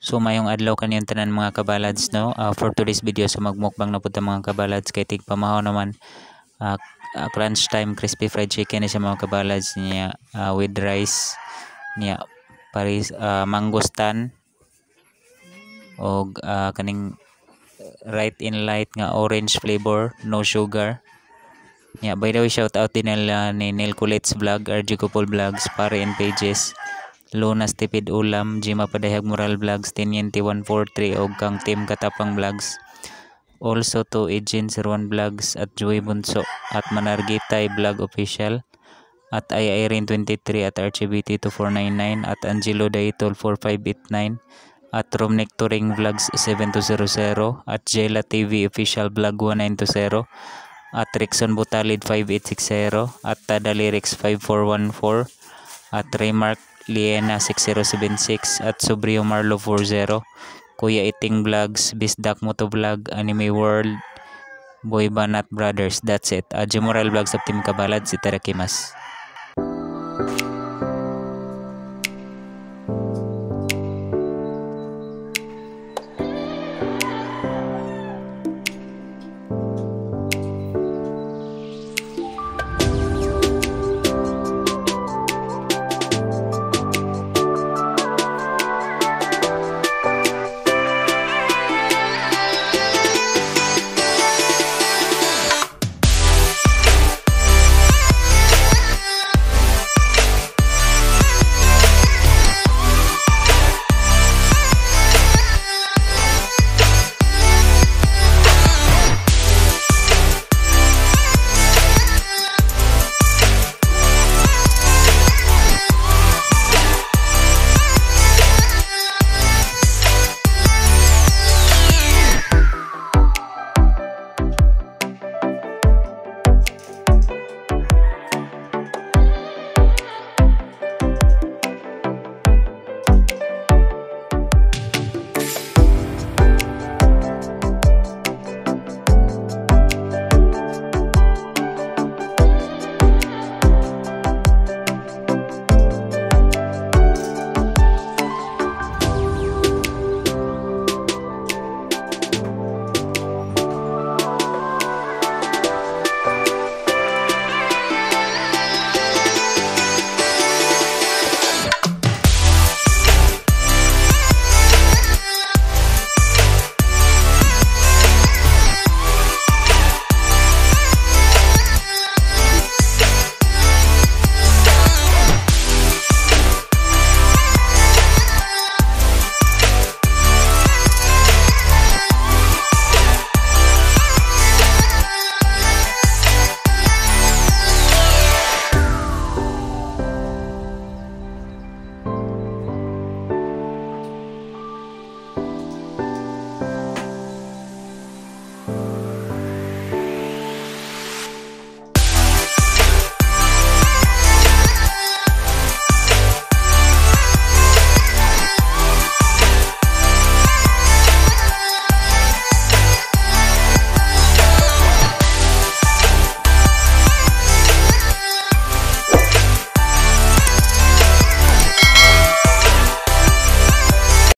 So mayong adlaw kaniyong tanan mga kabalads no. For today's video so magmukbang na pud ta mga kabalads kay tig pamahaw naman crunch time crispy fried chicken ni siya mga kabalads niya with rice niya paris mangostan og kaning right in light nga orange flavor no sugar. Yeah, by the way, shout out din nila ni Neil Kulits Vlog, RG Couple Vlogs, Pare and Pages, Lunas Tipid Ulam, Jima Padayag Moral Vlogs, Tiniente 143, og kang Team Katapang Vlogs. Also to Ejin Sirwan Vlogs at Joy Bunso at Manargitay Vlog Official at Irene 23 at RGBT 2499 at Angelo Daitol 4589 at Romnick Touring Vlogs 7200 at Jela TV Official Vlog 1920 at Rickson Butalid 5860 at Tada Lyrics 5414 at Raymark Liena 6076 at Sobrio Marlo 40, Kuya Iting Vlogs, Bisdak Moto Vlog, Anime World, Boy Banat Brothers. That's it. Moral Vlogs of Team Kabalad, Itadakimasu.